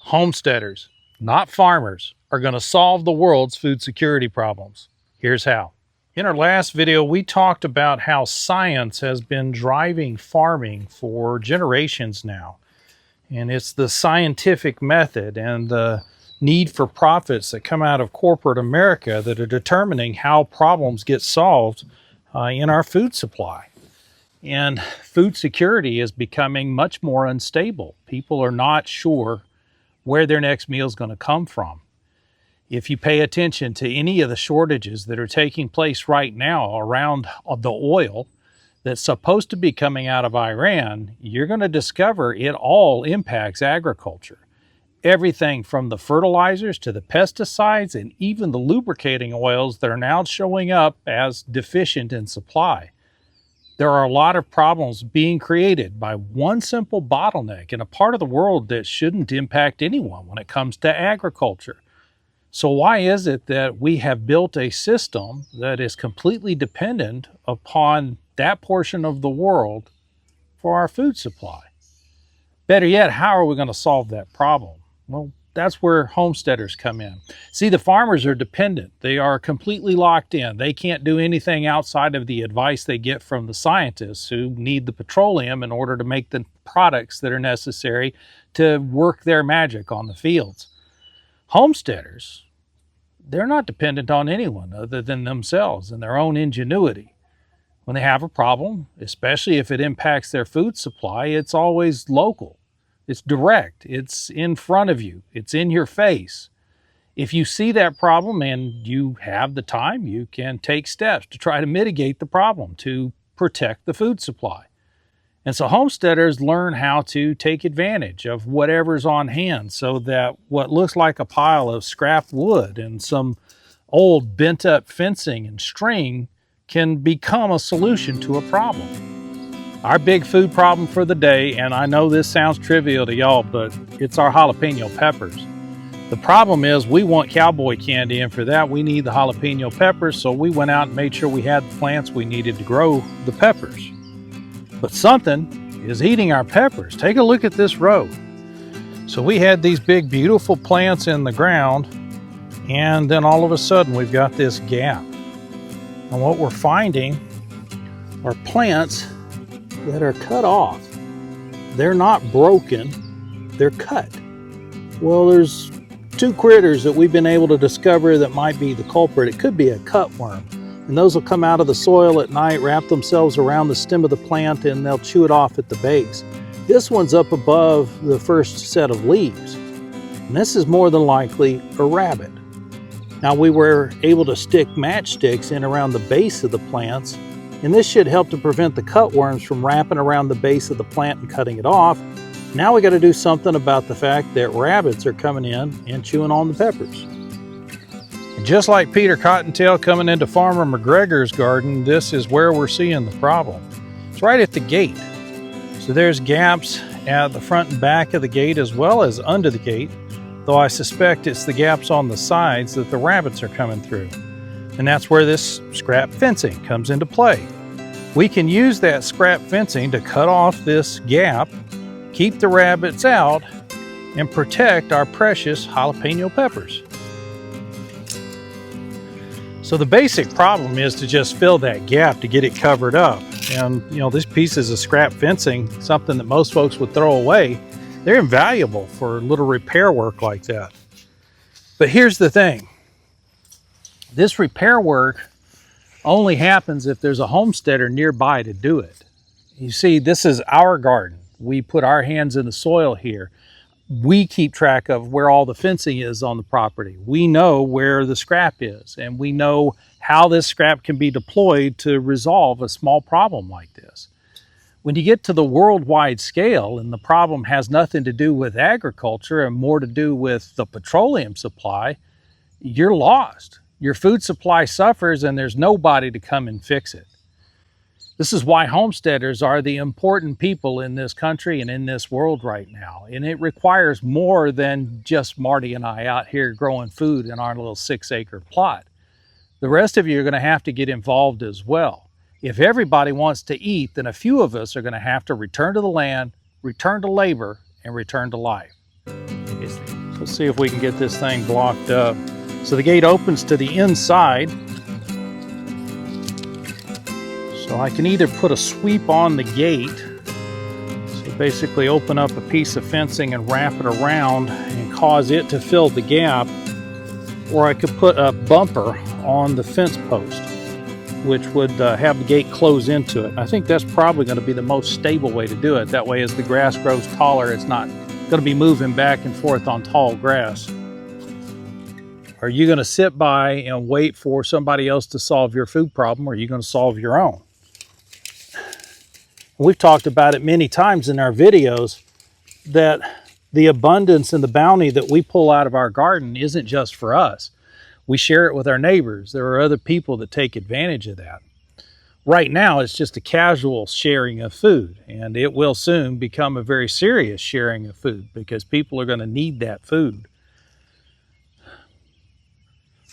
Homesteaders, not farmers, are going to solve the world's food security problems. Here's how. In our last video, we talked about how science has been driving farming for generations now. And it's the scientific method and the need for profits that come out of corporate America that are determining how problems get solved in our food supply. And food security is becoming much more unstable. People are not sure where their next meal is going to come from. If you pay attention to any of the shortages that are taking place right now around the oil that's supposed to be coming out of Iran, you're going to discover it all impacts agriculture. Everything from the fertilizers to the pesticides and even the lubricating oils that are now showing up as deficient in supply. There are a lot of problems being created by one simple bottleneck in a part of the world that shouldn't impact anyone when it comes to agriculture. So why is it that we have built a system that is completely dependent upon that portion of the world for our food supply? Better yet, how are we going to solve that problem? Well, that's where homesteaders come in. See, the farmers are dependent. They are completely locked in. They can't do anything outside of the advice they get from the scientists who need the petroleum in order to make the products that are necessary to work their magic on the fields. Homesteaders, they're not dependent on anyone other than themselves and their own ingenuity. When they have a problem, especially if it impacts their food supply, it's always local. It's direct. It's in front of you. It's in your face. If you see that problem and you have the time, you can take steps to try to mitigate the problem, to protect the food supply. And so homesteaders learn how to take advantage of whatever's on hand so that what looks like a pile of scrap wood and some old bent up fencing and string can become a solution to a problem. Our big food problem for the day, and I know this sounds trivial to y'all, but it's our jalapeno peppers. The problem is we want cowboy candy, and for that we need the jalapeno peppers, so we went out and made sure we had the plants we needed to grow the peppers. But something is eating our peppers. Take a look at this row. So we had these big beautiful plants in the ground, and then all of a sudden we've got this gap. And what we're finding are plants that are cut off. They're not broken, they're cut. Well, there's two critters that we've been able to discover that might be the culprit. It could be a cutworm, and those will come out of the soil at night, wrap themselves around the stem of the plant, and they'll chew it off at the base. This one's up above the first set of leaves, and this is more than likely a rabbit. Now, we were able to stick matchsticks in around the base of the plants, and this should help to prevent the cutworms from wrapping around the base of the plant and cutting it off. Now we got to do something about the fact that rabbits are coming in and chewing on the peppers. And just like Peter Cottontail coming into Farmer McGregor's garden, this is where we're seeing the problem. It's right at the gate. So there's gaps at the front and back of the gate as well as under the gate, though I suspect it's the gaps on the sides that the rabbits are coming through. And that's where this scrap fencing comes into play. We can use that scrap fencing to cut off this gap, keep the rabbits out, and protect our precious jalapeno peppers. So the basic problem is to just fill that gap to get it covered up. And these pieces of scrap fencing, something that most folks would throw away, they're invaluable for little repair work like that. But here's the thing. This repair work only happens if there's a homesteader nearby to do it. You see, this is our garden. We put our hands in the soil here. We keep track of where all the fencing is on the property. We know where the scrap is, and we know how this scrap can be deployed to resolve a small problem like this. When you get to the worldwide scale and the problem has nothing to do with agriculture and more to do with the petroleum supply, you're lost. Your food supply suffers and there's nobody to come and fix it. This is why homesteaders are the important people in this country and in this world right now. And it requires more than just Marty and I out here growing food in our little 6-acre plot. The rest of you are going to have to get involved as well. If everybody wants to eat, then a few of us are going to have to return to the land, return to labor, and return to life. Let's see if we can get this thing blocked up. So the gate opens to the inside. So I can either put a sweep on the gate, so basically open up a piece of fencing and wrap it around and cause it to fill the gap, or I could put a bumper on the fence post, which would have the gate close into it. I think that's probably going to be the most stable way to do it. That way, as the grass grows taller, it's not going to be moving back and forth on tall grass. Are you going to sit by and wait for somebody else to solve your food problem, or are you going to solve your own? We've talked about it many times in our videos that the abundance and the bounty that we pull out of our garden isn't just for us. We share it with our neighbors. There are other people that take advantage of that. Right now, it's just a casual sharing of food, and it will soon become a very serious sharing of food because people are going to need that food.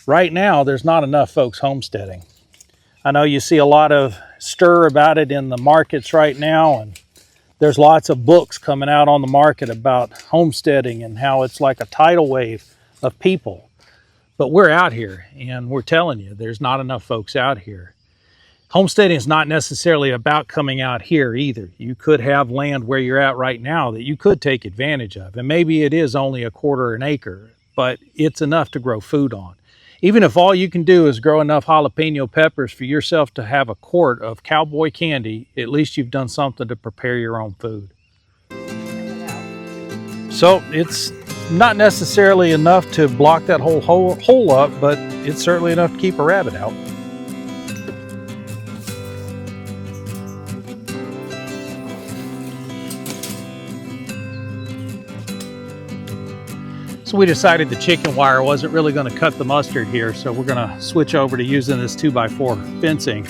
Right now, there's not enough folks homesteading. I know you see a lot of stir about it in the markets right now, and there's lots of books coming out on the market about homesteading and how it's like a tidal wave of people. But we're out here, and we're telling you, there's not enough folks out here. Homesteading is not necessarily about coming out here either. You could have land where you're at right now that you could take advantage of, and maybe it is only 1/4 acre, but it's enough to grow food on. Even if all you can do is grow enough jalapeno peppers for yourself to have a quart of cowboy candy, at least you've done something to prepare your own food. So it's not necessarily enough to block that whole hole up, but it's certainly enough to keep a rabbit out. So we decided the chicken wire wasn't really going to cut the mustard here, so we're going to switch over to using this 2x4 fencing.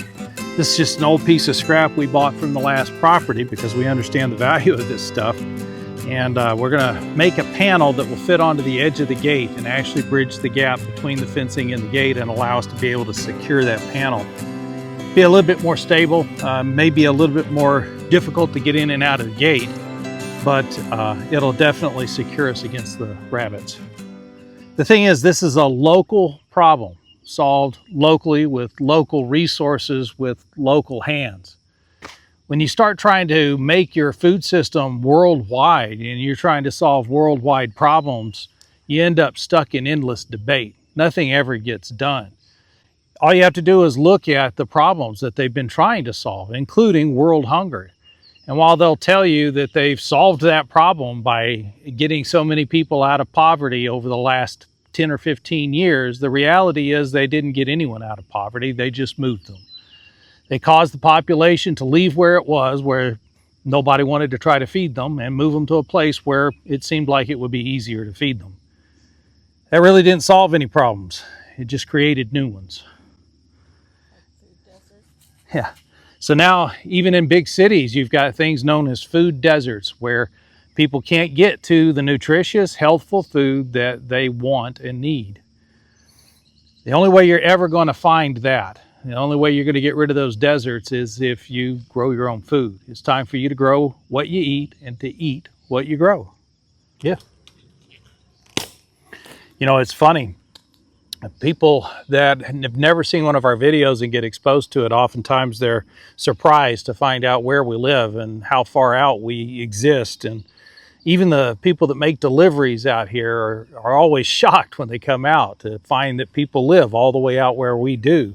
This is just an old piece of scrap we bought from the last property because we understand the value of this stuff. And we're going to make a panel that will fit onto the edge of the gate and actually bridge the gap between the fencing and the gate and allow us to be able to secure that panel. Be a little bit more stable, maybe a little bit more difficult to get in and out of the gate, but it'll definitely secure us against the rabbits. The thing is, this is a local problem solved locally with local resources with local hands. When you start trying to make your food system worldwide and you're trying to solve worldwide problems, you end up stuck in endless debate. Nothing ever gets done. All you have to do is look at the problems that they've been trying to solve, including world hunger. And while they'll tell you that they've solved that problem by getting so many people out of poverty over the last 10 or 15 years, the reality is they didn't get anyone out of poverty, they just moved them. They caused the population to leave where it was, where nobody wanted to try to feed them, and move them to a place where it seemed like it would be easier to feed them. That really didn't solve any problems. It just created new ones. Yeah. So now, even in big cities, you've got things known as food deserts, where people can't get to the nutritious, healthful food that they want and need. The only way you're ever going to find that, the only way you're going to get rid of those deserts is if you grow your own food. It's time for you to grow what you eat and to eat what you grow. Yeah. You know, it's funny. People that have never seen one of our videos and get exposed to it, oftentimes they're surprised to find out where we live and how far out we exist. And even the people that make deliveries out here are always shocked when they come out to find that people live all the way out where we do.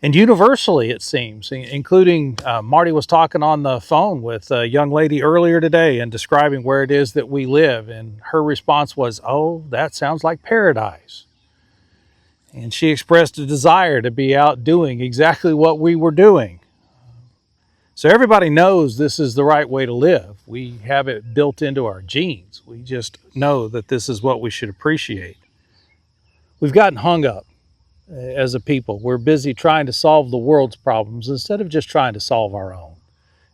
And universally, it seems, including Marty was talking on the phone with a young lady earlier today and describing where it is that we live. And her response was, "Oh, that sounds like paradise." And she expressed a desire to be out doing exactly what we were doing. So everybody knows this is the right way to live. We have it built into our genes. We just know that this is what we should appreciate. We've gotten hung up as a people. We're busy trying to solve the world's problems instead of just trying to solve our own.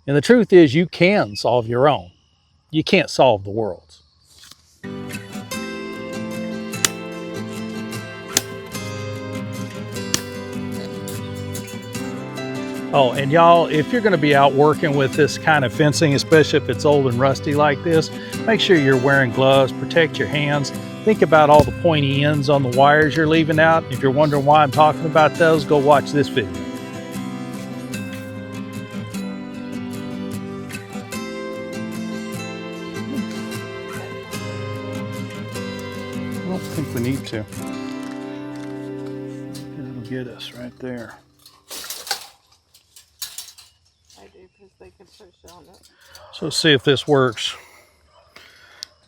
And the truth is, you can solve your own. You can't solve the world's. Oh, and y'all, if you're going to be out working with this kind of fencing, especially if it's old and rusty like this, make sure you're wearing gloves, protect your hands. Think about all the pointy ends on the wires you're leaving out. If you're wondering why I'm talking about those, go watch this video. I don't think we need to. It'll get us right there. I do, because they can push on it. So let's see if this works.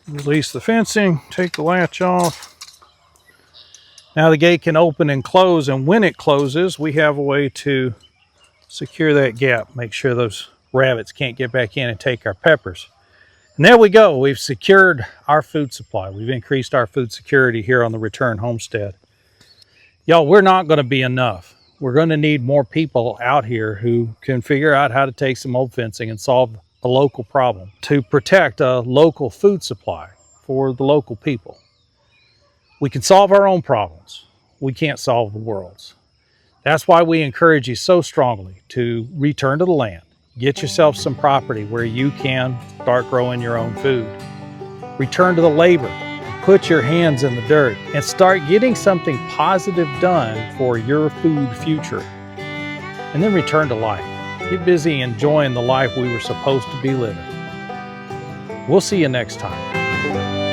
Release the fencing, take the latch off. Now the gate can open and close, and when it closes, we have a way to secure that gap. Make sure those rabbits can't get back in and take our peppers. And there we go. We've secured our food supply. We've increased our food security here on the Return Homestead. Y'all, we're not going to be enough. We're going to need more people out here who can figure out how to take some old fencing and solve a local problem to protect a local food supply for the local people. We can solve our own problems. We can't solve the world's. That's why we encourage you so strongly to return to the land. Get yourself some property where you can start growing your own food. Return to the labor. Put your hands in the dirt and start getting something positive done for your food future. And then return to life. Get busy enjoying the life we were supposed to be living. We'll see you next time.